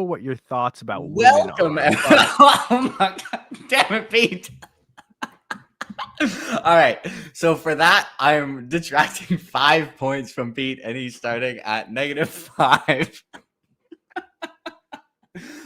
what your thoughts about women Welcome. are. Oh my God. Damn it, Pete. All right. So for that, I'm detracting 5 points from Pete, and he's starting at -5.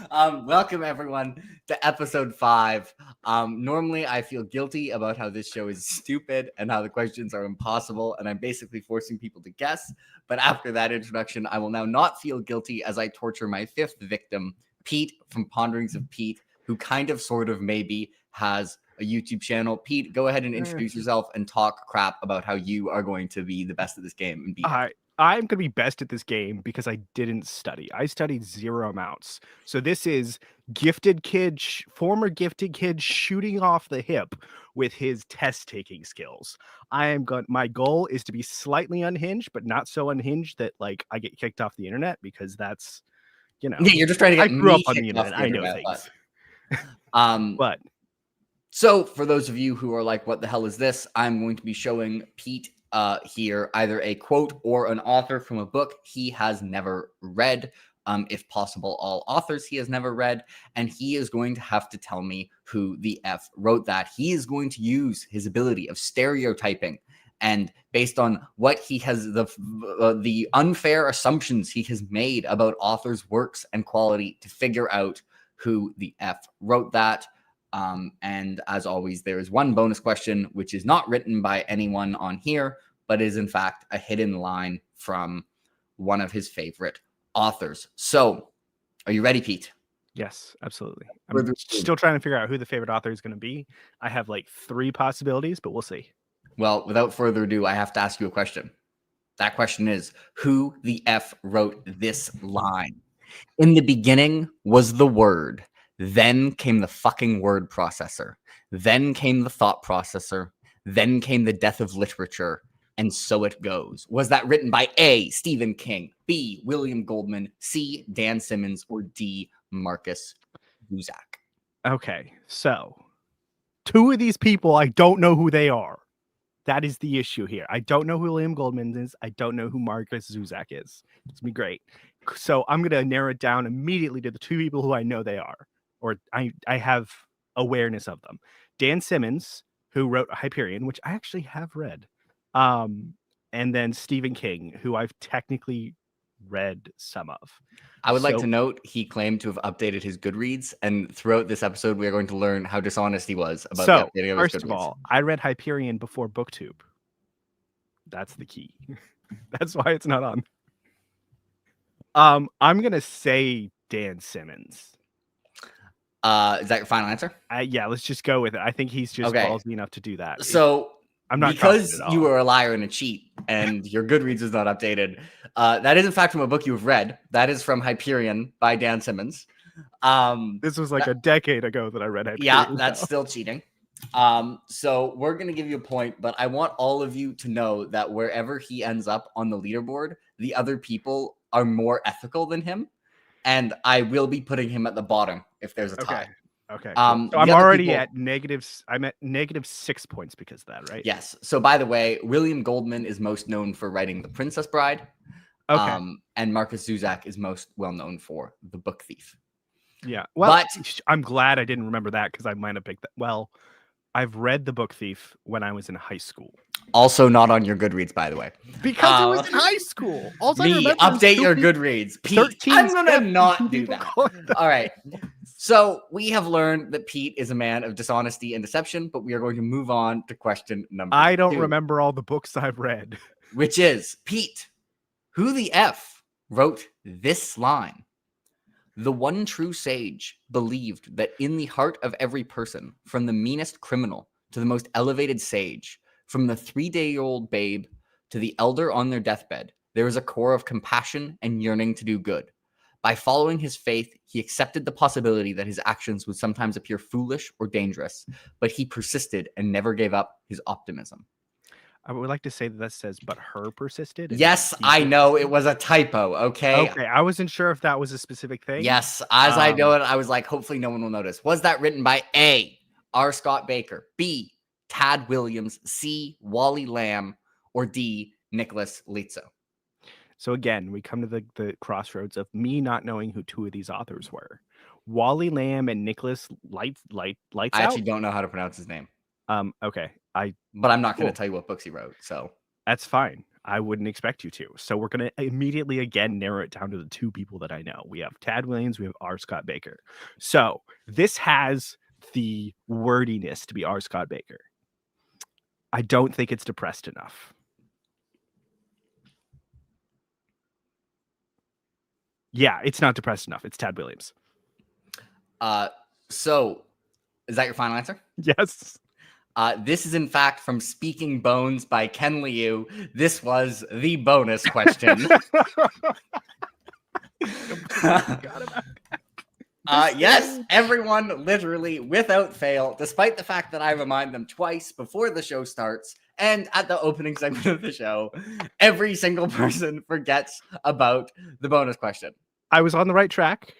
Welcome everyone to episode 5. Normally I feel guilty about how this show is stupid and how the questions are impossible, and I'm basically forcing people to guess. But after that introduction, I will now not feel guilty as I torture my 5th victim, Pete from Ponderings of Pete, who kind of, sort of, maybe has a YouTube channel. Pete, go ahead and introduce yourself and talk crap about how you are going to be the best at this game and beat it. I'm going to be best at this game because I didn't study. I studied zero amounts. So this is former gifted kid shooting off the hip with his test taking skills. My goal is to be slightly unhinged, but not so unhinged that like I get kicked off the internet, because that's, Yeah, you're just trying to get I grew me up on the kicked off internet. the I know internet, things. But so for those of you who are like, what the hell is this? I'm going to be showing Pete here either a quote or an author from a book he has never read. If possible, all authors he has never read. And he is going to have to tell me who the F wrote that. He is going to use his ability of stereotyping, and based on what he has, the unfair assumptions he has made about authors' works and quality, to figure out who the F wrote that. And as always, there is one bonus question, which is not written by anyone on here, but is in fact a hidden line from one of his favorite authors. So, are you ready, Pete? Yes, absolutely. I'm still trying to figure out who the favorite author is going to be. I have like 3 possibilities, but we'll see. Well, without further ado, I have to ask you a question. That question is, who the F wrote this line? In the beginning was the Word. Then came the fucking word processor. Then came the thought processor. Then came the death of literature. And so it goes. Was that written by A, Stephen King, B, William Goldman, C, Dan Simmons, or D, Marcus Zusak? Okay, so 2 of these people, I don't know who they are. That is the issue here. I don't know who William Goldman is. I don't know who Marcus Zusak is. It's gonna be great. So I'm gonna narrow it down immediately to the 2 people who I know they are, or I have awareness of them. Dan Simmons, who wrote Hyperion, which I actually have read, and then Stephen King, who I've technically read some of. I would like to note he claimed to have updated his Goodreads, and throughout this episode, we are going to learn how dishonest he was about the updating of his Goodreads. First of all, I read Hyperion before BookTube. That's the key. That's why it's not on. I'm gonna say Dan Simmons. Is that your final answer? Yeah, let's just go with it. I think he's just ballsy enough to do that. So I'm not, because you are a liar and a cheat, and your Goodreads is not updated. That is in fact from a book you have read. That is from Hyperion by Dan Simmons. This was like a decade ago that I read Hyperion. Yeah, that's still cheating. So we're gonna give you a point, but I want all of you to know that wherever he ends up on the leaderboard, the other people are more ethical than him, and I will be putting him at the bottom if there's a tie. Okay. So I'm already at negatives. I'm at -6 points because of that, right? Yes. So by the way, William Goldman is most known for writing The Princess Bride. Okay. And Marcus Zusak is most well known for The Book Thief. Yeah. Well, but I'm glad I didn't remember that, because I might have picked that. Well, I've read The Book Thief when I was in high school. Also not on your Goodreads, by the way. Because it was in high school. Update your Goodreads. Pete, I'm going to not do that. All right. So we have learned that Pete is a man of dishonesty and deception, but we are going to move on to question number 2. I don't remember all the books I've read. Which is, Pete, who the F wrote this line? The one true sage believed that in the heart of every person, from the meanest criminal to the most elevated sage, from the 3-day-old babe to the elder on their deathbed, there is a core of compassion and yearning to do good. By following his faith, he accepted the possibility that his actions would sometimes appear foolish or dangerous, but he persisted and never gave up his optimism. I would like to say that says, but her persisted. Yes, I know it was a typo. Okay. Okay. I wasn't sure if that was a specific thing. Yes. As I know it, I was like, hopefully no one will notice. Was that written by A, R. Scott Baker, B, Tad Williams, C, Wally Lamb, or D, Nicholas Lizzo? So again, we come to the crossroads of me not knowing who two of these authors were. Wally Lamb and Nicholas Lights I Out. actually don't know how to pronounce his name. Okay. But I'm not going Cool. to tell you what books he wrote. So That's fine. I wouldn't expect you to. So we're going to immediately again narrow it down to the two people that I know. We have Tad Williams, we have R. Scott Baker. So this has the wordiness to be R. Scott Baker. I don't think it's depressed enough. Yeah, it's not depressed enough. It's Tad Williams. So is that your final answer? Yes. This is in fact from Speaking Bones by Ken Liu. This was the bonus question. Yes, everyone literally without fail, despite the fact that I remind them twice before the show starts and at the opening segment of the show, every single person forgets about the bonus question. I was on the right track.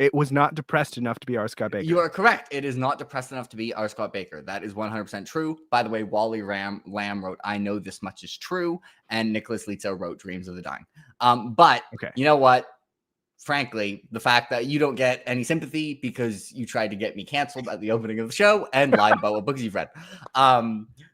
It was not depressed enough to be R. Scott Baker. You are correct. It is not depressed enough to be R. Scott Baker. That is 100% true. By the way, Wally Lamb wrote I Know This Much Is True, and Nicholas Lietzow wrote Dreams of the Dying. But you know what? Frankly, the fact that you don't get any sympathy because you tried to get me canceled at the opening of the show and lied about what books you've read.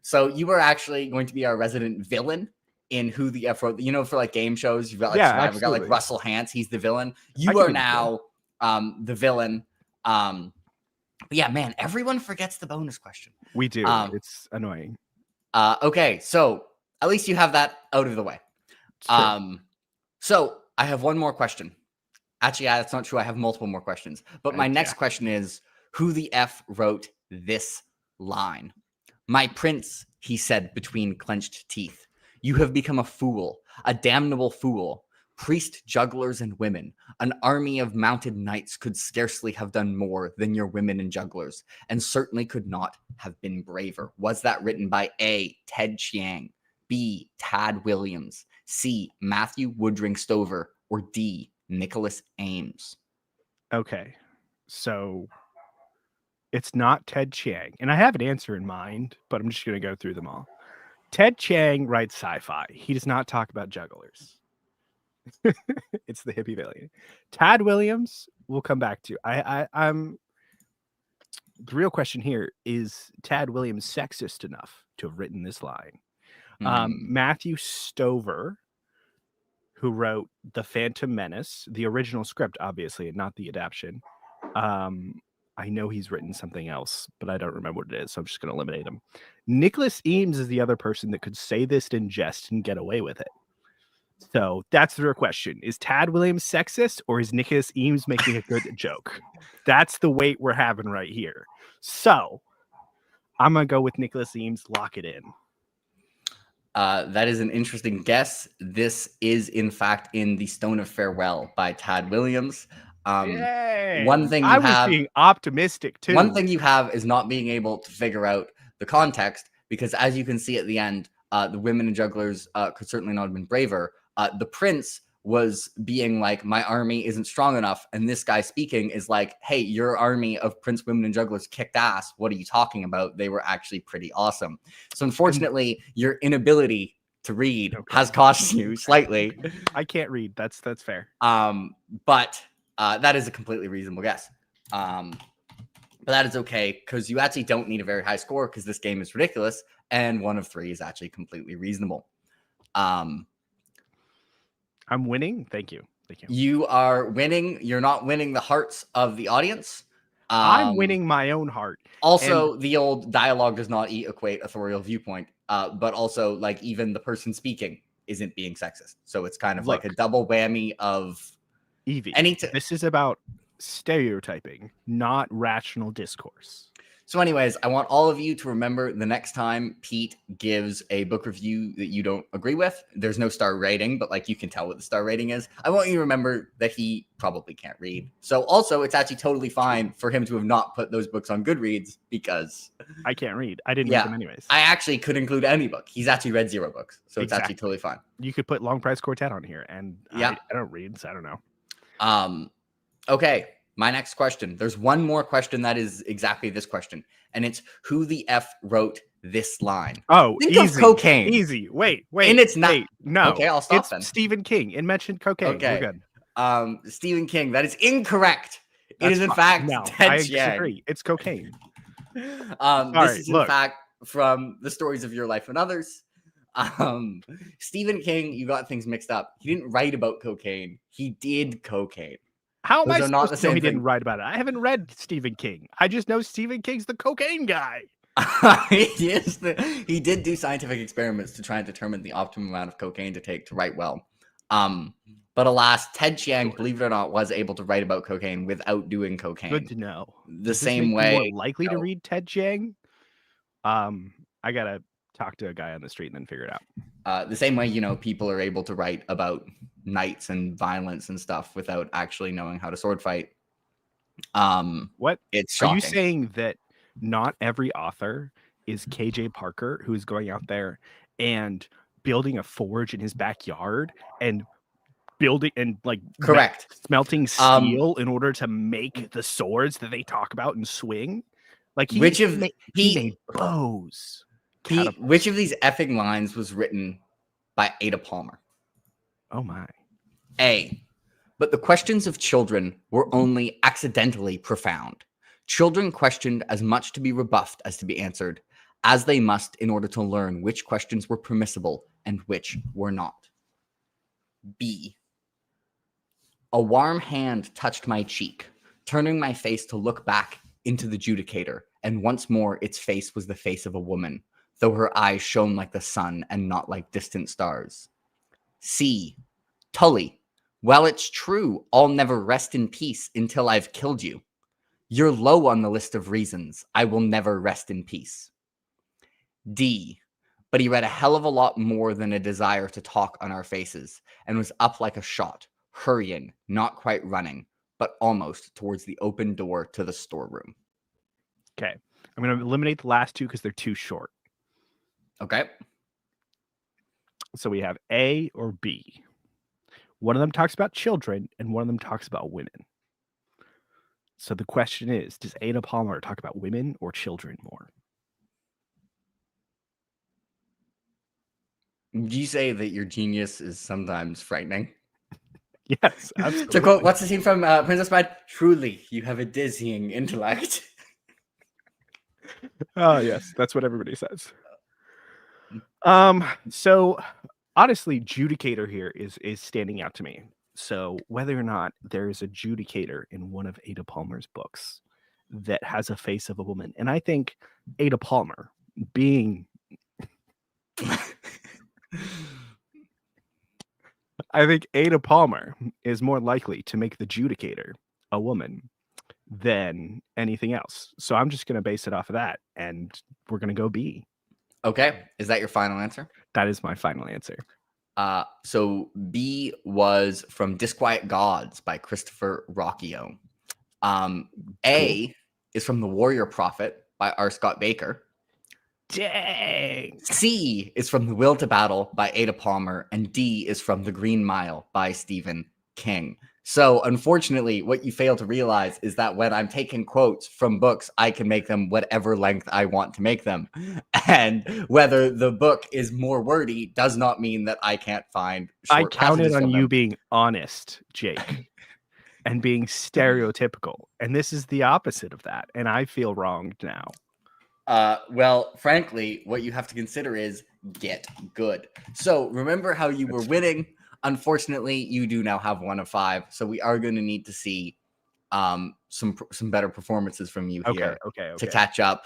So you are actually going to be our resident villain in Who the F Wrote. You know, for like game shows, you've got like Survivor, got like Russell Hantz. He's the villain. You are now the villain. But yeah, man, everyone forgets the bonus question. We do. It's annoying. Okay, so at least you have that out of the way. So I have one more question. Actually, that's not true. I have multiple more questions. But my next question is, who the F wrote this line? My prince, he said between clenched teeth, you have become a fool, a damnable fool. Priest, jugglers, and women. An army of mounted knights could scarcely have done more than your women and jugglers, and certainly could not have been braver. Was that written by A, Ted Chiang, B, Tad Williams, C, Matthew Woodring Stover, or D, Nicholas Ames? Okay, so it's not Ted Chiang, and I have an answer in mind, but I'm just going to go through them all. Ted Chiang writes sci-fi. He does not talk about jugglers. It's the hippie villain. Tad Williams, we'll come back to. I'm the real question here is Tad Williams sexist enough to have written this line? Matthew Stover, who wrote The Phantom Menace, the original script, obviously, and not the adaptation. I know he's written something else, but I don't remember what it is, so I'm just going to eliminate him. Nicholas Eames is the other person that could say this in jest and get away with it. So that's the real question. Is Tad Williams sexist, or is Nicholas Eames making a good joke? That's the weight we're having right here. So I'm going to go with Nicholas Eames. Lock it in. That is an interesting guess. This is, in fact, in The Stone of Farewell by Tad Williams. One thing I was being optimistic too. One thing you have is not being able to figure out the context, because as you can see at the end, the women and jugglers could certainly not have been braver. The prince was being like, my army isn't strong enough. And this guy speaking is like, hey, your army of prince, women, and jugglers kicked ass. What are you talking about? They were actually pretty awesome. So unfortunately, your inability to read has cost you slightly. I can't read. That's fair. But that is a completely reasonable guess. But that is okay, because you actually don't need a very high score, because this game is ridiculous. And 1 of 3 is actually completely reasonable. I'm winning. Thank you. You are winning. You're not winning the hearts of the audience. I'm winning my own heart. Also, the old dialogue does not equate authorial viewpoint. But also, like, even the person speaking isn't being sexist. So it's kind of like a double whammy of Evie. This is about stereotyping, not rational discourse. So anyways, I want all of you to remember the next time Pete gives a book review that you don't agree with, there's no star rating, but like you can tell what the star rating is. I want you to remember that he probably can't read. So also, it's actually totally fine for him to have not put those books on Goodreads, because I can't read. I didn't read them anyways. I actually could include any book. He's actually read 0 books. So it's actually totally fine. You could put Long Price Quartet on here, and I don't read, so I don't know. Okay. My next question. There's one more question that is exactly this question, and it's who the F wrote this line? Oh, Think easy. of cocaine. Easy. Wait. And it's not. Wait. No. Okay, I'll stop it's then. Stephen King. It mentioned cocaine. Okay. We're good. Stephen King. That is incorrect. That's it is in fine. fact No, Ted I Chiang. disagree. It's cocaine. This is in fact from The Stories of Your Life and Others. Stephen King, you got things mixed up. He didn't write about cocaine. He did cocaine. How am Those I are not supposed the to know same he thing. didn't write about it? I haven't read Stephen King. I just know Stephen King's the cocaine guy. He did do scientific experiments to try and determine the optimum amount of cocaine to take to write well. But alas, Ted Chiang, believe it or not, was able to write about cocaine without doing cocaine. Good to know. The same way, more likely to read Ted Chiang. I gotta talk to a guy on the street and then figure it out. The same way, people are able to write about knights and violence and stuff without actually knowing how to sword fight. What? It's shocking. Are you saying that not every author is KJ Parker, who's going out there and building a forge in his backyard and building and correct smelting steel in order to make the swords that they talk about and swing? He made bows. Which of these effing lines was written by Ada Palmer? Oh my. A. But the questions of children were only accidentally profound. Children questioned as much to be rebuffed as to be answered, as they must in order to learn which questions were permissible and which were not. B. A warm hand touched my cheek, turning my face to look back into the judicator, and once more its face was the face of a woman, though her eyes shone like the sun and not like distant stars. C. Tully. Well, it's true, I'll never rest in peace until I've killed you. You're low on the list of reasons I will never rest in peace. D. But he read a hell of a lot more than a desire to talk on our faces, and was up like a shot, hurrying, not quite running, but almost towards the open door to the storeroom. Okay. I'm going to eliminate the last two because they're too short. Okay. So we have A or B. One of them talks about children and one of them talks about women. So the question is, does Ada Palmer talk about women or children more? Do you say that your genius is sometimes frightening? Yes, absolutely. To quote, what's the scene from Princess Bride? Truly, you have a dizzying intellect. Oh, yes. That's what everybody says. So honestly, Judicator here is standing out to me. So whether or not there is a Judicator in one of Ada Palmer's books that has a face of a woman, and I think Ada Palmer being I think Ada Palmer is more likely to make the Judicator a woman than anything else. So I'm just going to base it off of that, and we're going to go B. Okay. Is that your final answer? That is my final answer. So B was from Disquiet Gods by Christopher Rocchio. A is from The Warrior Prophet by R. Scott Baker. Dang. C is from The Will to Battle by Ada Palmer, and D is from The Green Mile by Stephen King. So unfortunately, what you fail to realize is that when I'm taking quotes from books, I can make them whatever length I want to make them. And whether the book is more wordy does not mean that I can't find short I counted passages on from you them. being honest, Jake, and being stereotypical. And this is the opposite of that. And I feel wronged now. Well, frankly, what you have to consider is get good. So remember how you were winning. Unfortunately, you do now have 1 of 5. So we are going to need to see some better performances from you here to catch up.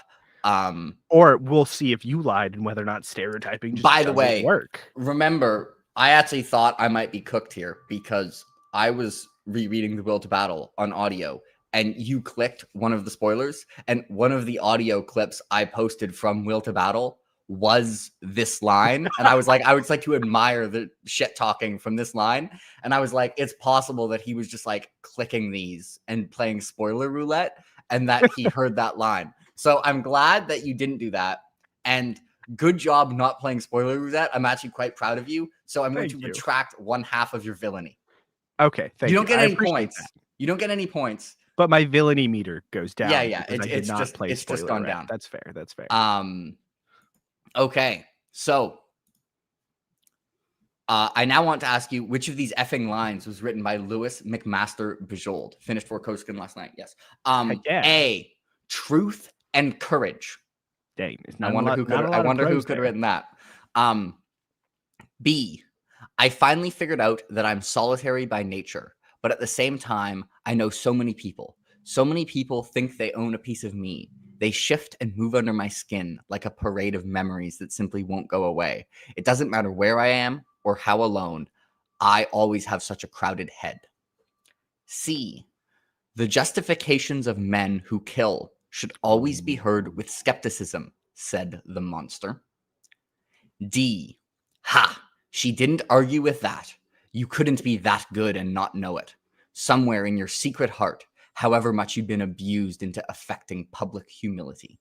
Or we'll see if you lied and whether or not stereotyping just by the way, work. Remember, I actually thought I might be cooked here because I was rereading The Will to Battle on audio, and you clicked one of the spoilers, and one of the audio clips I posted from Will to Battle was this line. And I was like, I would like to admire the shit talking from this line. And I was like, it's possible that he was just like clicking these and playing spoiler roulette and that he heard that line. So I'm glad that you didn't do that. And good job not playing spoiler roulette. I'm actually quite proud of you. So I'm going to retract 1/2 of your villainy. Okay, thank you. You don't get any points. You don't get any points. But my villainy meter goes down. Yeah. Because I did not play it's just spoiler gone red. down. That's fair. That's fair. Okay. So I now want to ask you, which of these effing lines was written by Louis McMaster Bujold? Finished for Koskin last night. Yes. Heck yeah. A, truth and courage. Dang, it's I not wonder a lot, who could. not a I lot of wonder who prose could have there. written that. B, I finally figured out that I'm solitary by nature, but at the same time, I know so many people. So many people think they own a piece of me. They shift and move under my skin like a parade of memories that simply won't go away. It doesn't matter where I am or how alone. I always have such a crowded head. C, the justifications of men who kill should always be heard with skepticism, said the monster. D, ha, she didn't argue with that. You couldn't be that good and not know it. Somewhere in your secret heart, however much you've been abused into affecting public humility.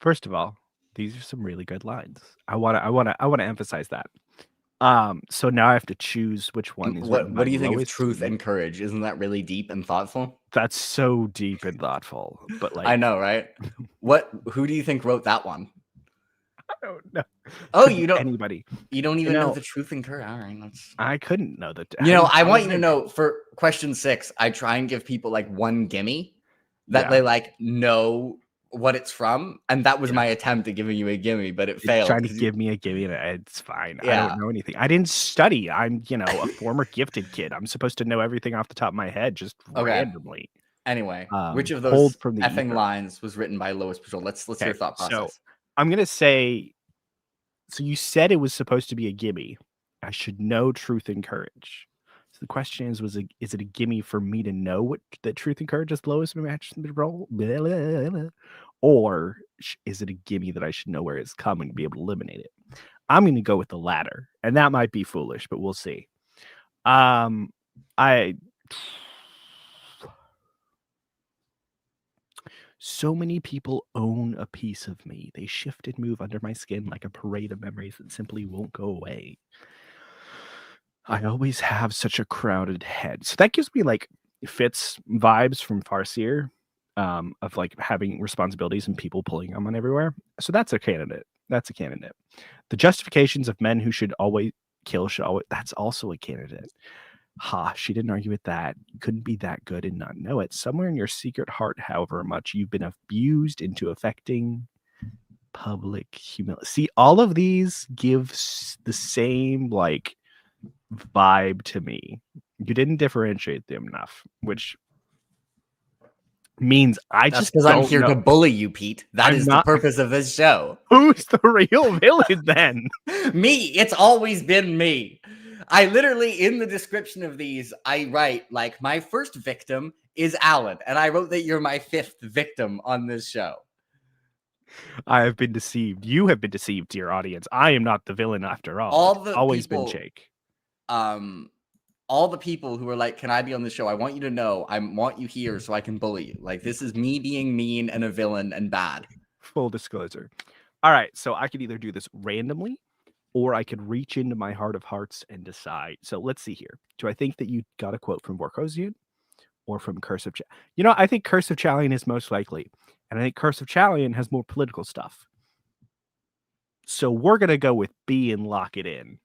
First of all, these are some really good lines. I want to emphasize that. So now I have to choose which one is written by What do you think of Lois. truth and courage? Isn't that really deep and thoughtful? That's so deep and thoughtful. But like, I know, right? Who do you think wrote that one? I don't know. Oh, Could you be don't. anybody. You don't even know the truth and courage. All right, I couldn't know that. I want you to know for question 6, I try and give people like one gimme that they like know what it's from, and that was my attempt at giving you a gimme, but it failed. Trying to give me a gimme, and it's fine. Yeah. I don't know anything. I didn't study. I'm, a former gifted kid. I'm supposed to know everything off the top of my head, just randomly. Anyway, which of those from the effing lines was written by Louis Bujold? Let's hear your thought process. So I'm gonna say. So you said it was supposed to be a gimme. I should know truth and courage. So the question is, is it a gimme for me to know what that truth and courage is the lowest match role? Or is it a gimme that I should know where it's coming to be able to eliminate it? I'm going to go with the latter, and that might be foolish, but we'll see. So many people own a piece of me. They shift and move under my skin like a parade of memories that simply won't go away. I always have such a crowded head. So that gives me like Fitz vibes from Farseer, of like having responsibilities and people pulling them on everywhere. So that's a candidate. The justifications of men who should always kill that's also a candidate. Ha, she didn't argue with that. You couldn't be that good and not know it. Somewhere in your secret heart, however much you've been abused into affecting public humility. See, all of these give the same like vibe to me. You didn't differentiate them enough, which means that's because I'm here to bully you, Pete. That is the purpose of this show. Who's the real villain then? Me. It's always been me. I literally, in the description of these, I write like my first victim is Alan, and I wrote that you're my 5th victim on this show. I have been deceived. You have been deceived, dear audience. I am not the villain after all. Always been Jake. All the people who are like, can I be on the show? I want you to know I want you here so I can bully you. Like, this is me being mean and a villain and bad. Full disclosure. All right, so I could either do this randomly or I could reach into my heart of hearts and decide. So let's see here. Do I think that you got a quote from Vorkosian or from Curse of Chalian? I think Curse of Chalian is most likely. And I think Curse of Chalian has more political stuff. So we're going to go with B and lock it in.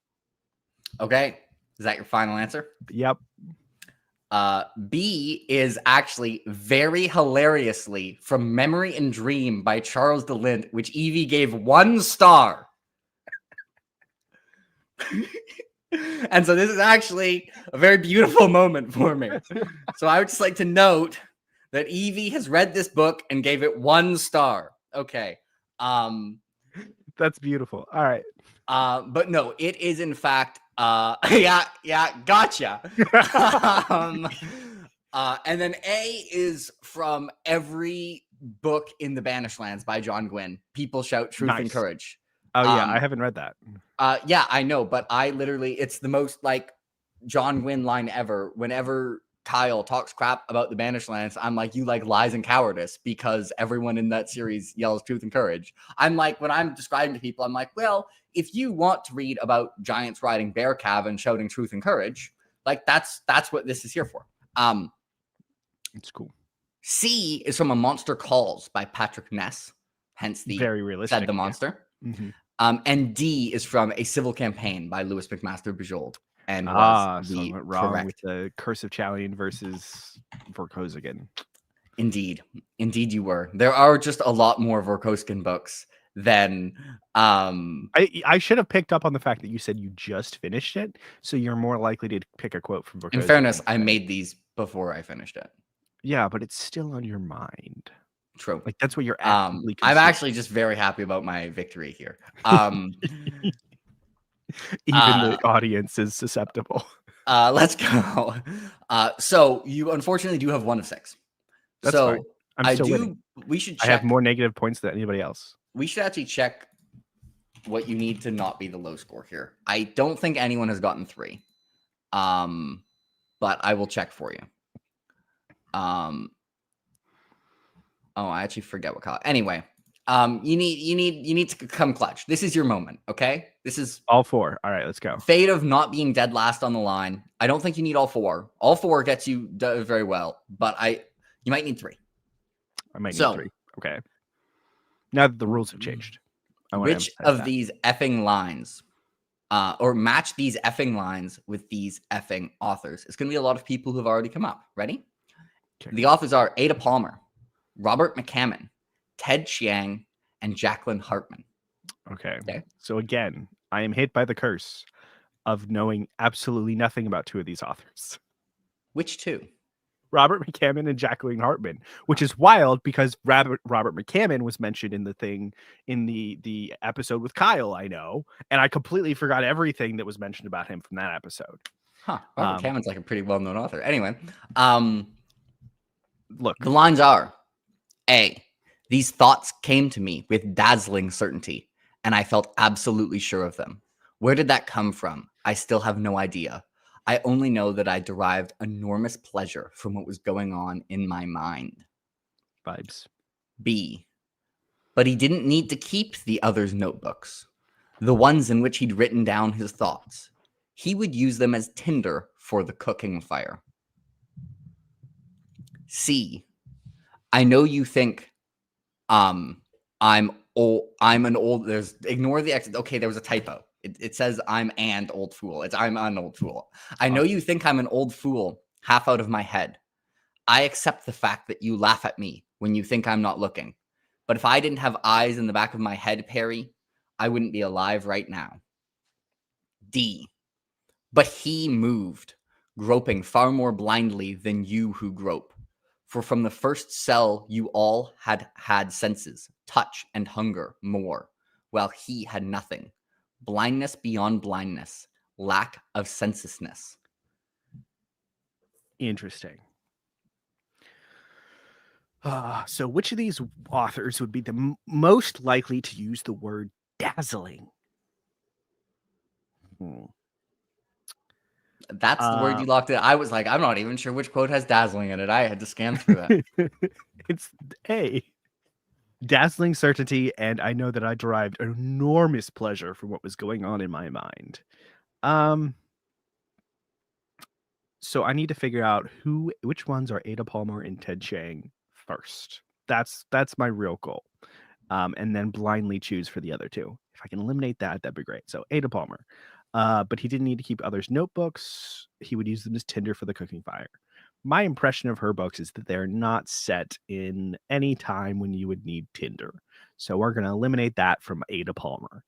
Okay. Is that your final answer? Yep. B is actually very hilariously from Memory and Dream by Charles DeLint, which Evie gave 1 star. And so this is actually a very beautiful moment for me. So I would just like to note that Evie has read this book and gave it 1 star. Okay. That's beautiful. All right. But no, it is in fact yeah, gotcha. And then A is from every book in the Banished Lands by John Gwynne. People shout truth and courage. Oh yeah, I haven't read that. Yeah, I know, but I literally, it's the most like John Gwynne line ever. Whenever Kyle talks crap about the Banished Lands, I'm like, you like lies and cowardice, because everyone in that series yells truth and courage. I'm like, when I'm describing to people, I'm like, well, if you want to read about giants riding bear calf and shouting truth and courage, like that's what this is here for. It's cool. C is from A Monster Calls by Patrick Ness, hence the Very Said realistic. the Monster. Mm-hmm. And D is from A Civil Campaign by Louis McMaster Bujold, and So was I the went wrong with correct. the Curse of Chalian versus Vorkosigan. Indeed, indeed, you were. There are just a lot more Vorkoskin books than. I should have picked up on the fact that you said you just finished it, so you're more likely to pick a quote from Vorkosigan. In fairness, I made these before I finished it. Yeah, but it's still on your mind. True. Like that's what you're actively I'm consuming. actually just very happy about my victory here. Even the audience is susceptible. Let's go. So you unfortunately do have 1 of 6. That's so fine. I'm still winning. We should I check. have more negative points than anybody else. We should actually check what you need to not be the low score here. I don't think anyone has gotten 3. But I will check for you. Oh, I actually forget what color. Anyway, you need to come clutch. This is your moment, okay? This is all 4. All right, let's go. Fate of not being dead last on the line. I don't think you need all 4. All 4 gets you very well, but you might need 3. I might need 3. Okay. Now that the rules have changed, which of these effing lines, or match these effing lines with these effing authors? It's going to be a lot of people who have already come up. Ready? Okay. The authors are Ada Palmer, Robert McCammon, Ted Chiang, and Jacqueline Hartman. Okay. So again, I am hit by the curse of knowing absolutely nothing about 2 of these authors. Which 2? Robert McCammon and Jacqueline Hartman, which is wild because Robert McCammon was mentioned in the thing in the episode with Kyle, I know, and I completely forgot everything that was mentioned about him from that episode. Huh. Robert McCammon's like a pretty well-known author. Anyway, look, the lines are: A, these thoughts came to me with dazzling certainty, and I felt absolutely sure of them. Where did that come from? I still have no idea. I only know that I derived enormous pleasure from what was going on in my mind. Vibes. B, but he didn't need to keep the others' notebooks, the ones in which he'd written down his thoughts. He would use them as tinder for the cooking fire. C, I know you think I'm an old, ignore the exit. Okay, there was a typo. It says I'm an old fool. I'm an old fool. I know you think I'm an old fool, half out of my head. I accept the fact that you laugh at me when you think I'm not looking. But if I didn't have eyes in the back of my head, Perry, I wouldn't be alive right now. D, but he moved, groping far more blindly than you who grope. For from the first cell you all had senses, touch and hunger more, while he had nothing. Blindness beyond blindness, lack of senselessness. Interesting. So which of these authors would be the most likely to use the word dazzling? That's the word you locked in. I was like, I'm not even sure which quote has dazzling in it. I had to scan through that. It's A, dazzling certainty, and I know that I derived enormous pleasure from what was going on in my mind. So I need to figure out which ones are Ada Palmer and Ted Chiang first. That's my real goal. And then blindly choose for the other 2. If I can eliminate that, that'd be great. So Ada Palmer. But he didn't need to keep others' notebooks. He would use them as tinder for the cooking fire. My impression of her books is that they're not set in any time when you would need tinder. So we're going to eliminate that from Ada Palmer.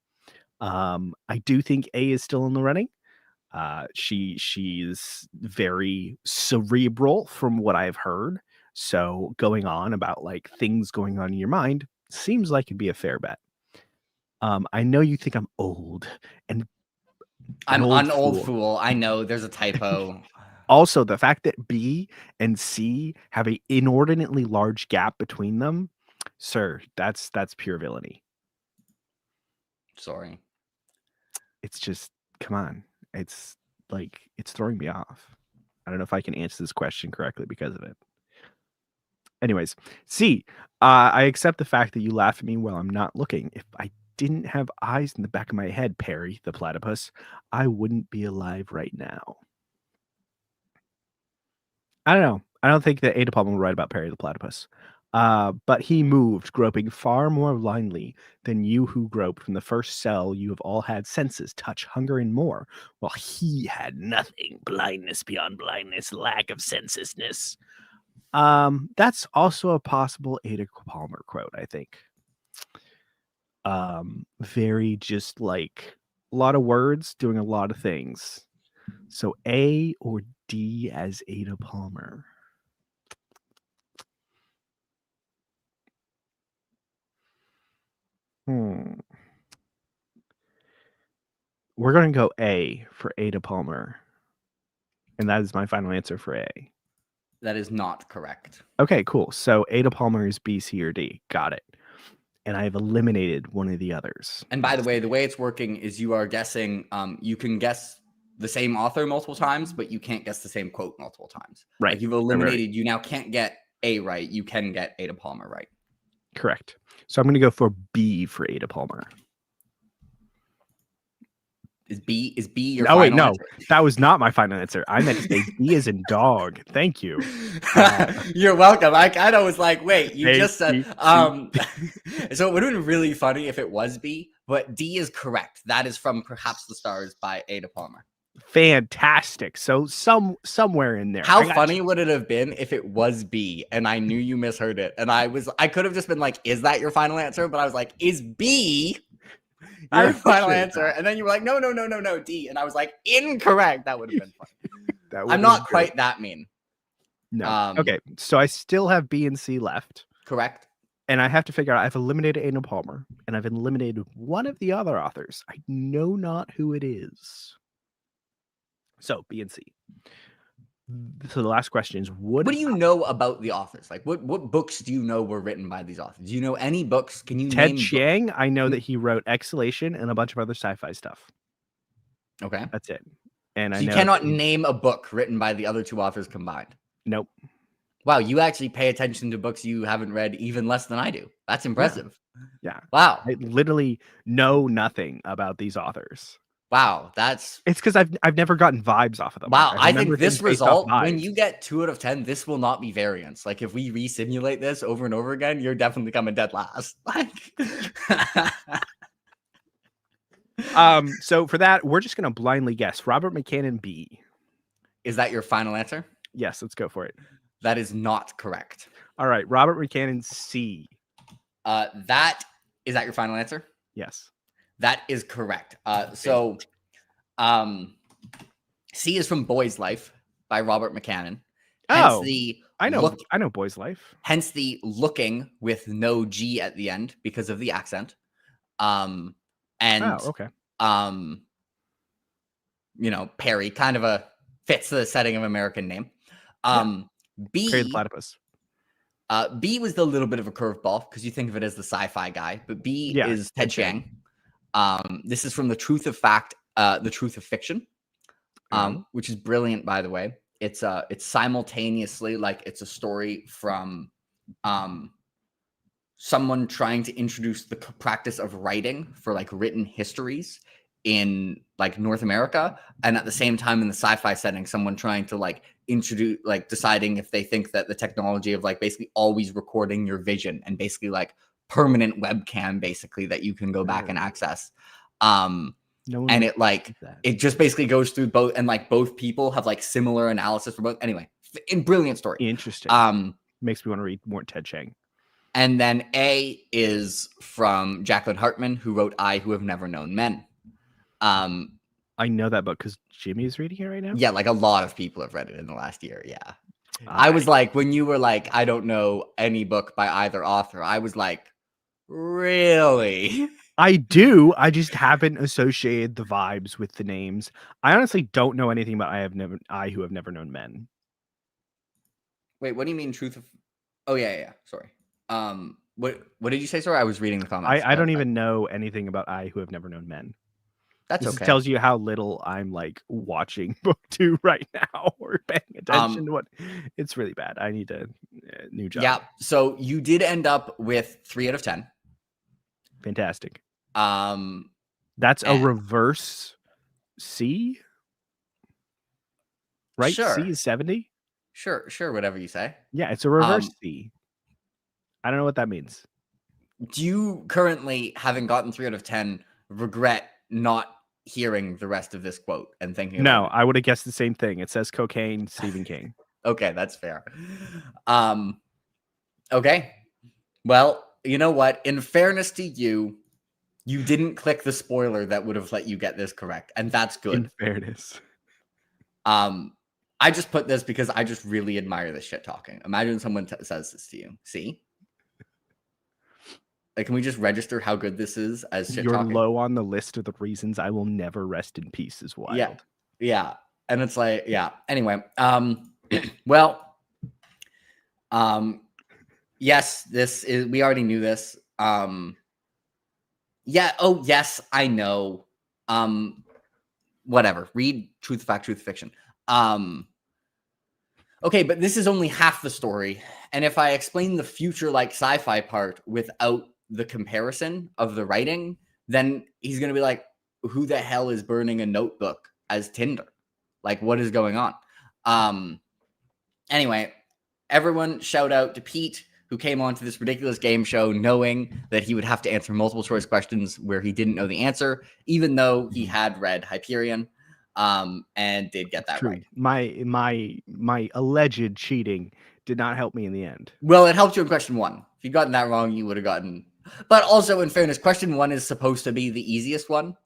I do think A is still in the running. She's very cerebral from what I've heard. So going on about like things going on in your mind seems like it'd be a fair bet. I know you think I'm old and I'm an old fool. I know there's a typo. Also, the fact that B and C have an inordinately large gap between them, sir, that's pure villainy. Sorry. It's just, come on. It's like, it's throwing me off. I don't know if I can answer this question correctly because of it. Anyways, C, I accept the fact that you laugh at me while I'm not looking. If I didn't have eyes in the back of my head, Perry, the platypus, I wouldn't be alive right now. I don't know. I don't think that Ada Palmer will write about Perry the Platypus. But he moved, groping far more blindly than you who groped from the first cell. You have all had senses, touch, hunger, and more, while he had nothing. Blindness beyond blindness, lack of senselessness. That's also a possible Ada Palmer quote, I think. Very just like a lot of words doing a lot of things. So A or D as Ada Palmer. We're going to go A for Ada Palmer. And that is my final answer for A. That is not correct. Okay, cool. So Ada Palmer is B, C, or D. Got it. And I've eliminated one of the others. And by the way it's working is you are guessing, you can guess the same author multiple times, but you can't guess the same quote multiple times. Right. Like you've eliminated, right. You now can't get A right. You can get Ada Palmer right. Correct. So I'm going to go for B for Ada Palmer. Is B your final answer? That was not my final answer. I meant to say D as in dog. Thank you. You're welcome. I kind of was like, wait, you A, just said, B, so it would have been really funny if it was B, but D is correct. That is from Perhaps the Stars by Ada Palmer. Fantastic. So somewhere in there. How funny would it have been if it was B and I knew you misheard it? And I could have just been like, is that your final answer? But I was like, is B your final answer? And then you were like, no, D. And I was like, incorrect. That would have been fun. I'm not quite that mean. No. Okay. So I still have B and C left. Correct. And I have to figure out, I've eliminated Ada Palmer and I've eliminated one of the other authors. I know not who it is. So B and C. So the last question is, what do you know about the authors? Like what books do you know were written by these authors? Do you know any books? Can you Ted name Chiang? I know that he wrote Exhalation and a bunch of other sci-fi stuff. Okay. That's it. And so you cannot name a book written by the other two authors combined. Nope. Wow, you actually pay attention to books you haven't read even less than I do. That's impressive. Yeah. Wow. I literally know nothing about these authors. Wow, it's because I've never gotten vibes off of them. Wow, I think this result, when you get 2 out of 10, this will not be variance. Like if we re-simulate this over and over again, you're definitely coming dead last. Like so for that, we're just gonna blindly guess Robert McCannon B. Is that your final answer? Yes, let's go for it. That is not correct. All right, Robert McCannon C. Is that your final answer? Yes. That is correct. C is from Boy's Life by Robert McCannon. Hence I know Boy's Life. Hence the looking with no G at the end because of the accent. Okay. Perry kind of fits the setting of American name. B, Perry the Platypus. B was the little bit of a curveball because you think of it as the sci-fi guy, but B is Ted Chiang. This is from The Truth of Fact, The Truth of Fiction, which is brilliant, by the way. It's simultaneously like it's a story from someone trying to introduce the practice of writing for like written histories in like North America, and at the same time in the sci-fi setting, someone trying to like introduce, like deciding if they think that the technology of like basically always recording your vision and basically like permanent webcam basically that you can go back and access. And it just basically goes through both, and like both people have like similar analysis for both. Anyway, brilliant story. Interesting. Makes me want to read more Ted Chiang. And then A is from Jacqueline Hartman, who wrote I Who Have Never Known Men. I know that book because Jimmy is reading it right now. Yeah, like a lot of people have read it in the last year. Yeah. I was like, when you were like, I don't know any book by either author, I was like, really? I do. I just haven't associated the vibes with the names. I honestly don't know anything about I Who Have Never Known Men. Wait, what do you mean Truth of? Oh yeah. Sorry. What did you say? Sorry, I was reading the comments. I don't even know anything about I Who Have Never Known Men. That's this okay. Tells you how little I'm like watching book 2 right now or paying attention to what. It's really bad. I need a new job. Yeah. So you did end up with 3 out of 10. Fantastic. That's a reverse C, right? Sure. C is 70. Sure, whatever you say. Yeah, it's a reverse C. I don't know what that means. Do you currently, having gotten 3 out of 10, regret not hearing the rest of this quote and thinking about No, it? I would have guessed the same thing. It says cocaine, Stephen King. Okay, that's fair. Okay. Well, you know what? In fairness to you, you didn't click the spoiler that would have let you get this correct, and that's good. In fairness. I just put this because I just really admire this shit talking. Imagine someone says this to you. See? Like, can we just register how good this is as shit You're talking? low on the list of the reasons I will never rest in peace is wild. Yeah. And it's like, yeah. Anyway, well, yes, this is, we already knew this. Yeah. Oh, yes, I know. Whatever. Read Truth, Fact, Truth, Fiction. Okay, but this is only half the story. And if I explain the future like sci-fi part without the comparison of the writing, then he's going to be like, who the hell is burning a notebook as Tinder? Like, what is going on? Anyway, everyone shout out to Pete, who came on to this ridiculous game show knowing that he would have to answer multiple choice questions where he didn't know the answer, even though he had read Hyperion, and did get that right. My alleged cheating did not help me in the end. Well, it helped you in question 1. If you'd gotten that wrong, you would have gotten... But also, in fairness, question 1 is supposed to be the easiest one.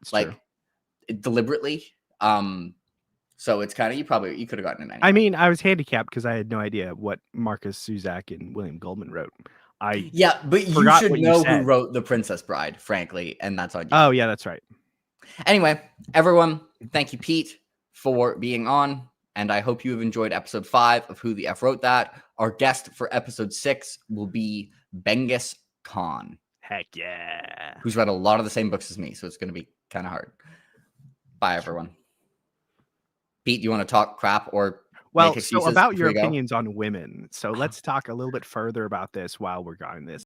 It's like, true. Deliberately. So it's kind of, you could have gotten it anyway. I mean, I was handicapped because I had no idea what Marcus Zuzak and William Goldman wrote. Yeah, but you should know who wrote The Princess Bride, frankly, and that's on you. Oh, yeah, that's right. Anyway, everyone, thank you, Pete, for being on, and I hope you have enjoyed episode 5 of Who the F Wrote That. Our guest for episode 6 will be Benghis Khan. Heck yeah. Who's read a lot of the same books as me, so it's going to be kind of hard. Bye, everyone. Pete, do you want to talk crap or well, so about your opinions on women. So let's talk a little bit further about this while we're going this.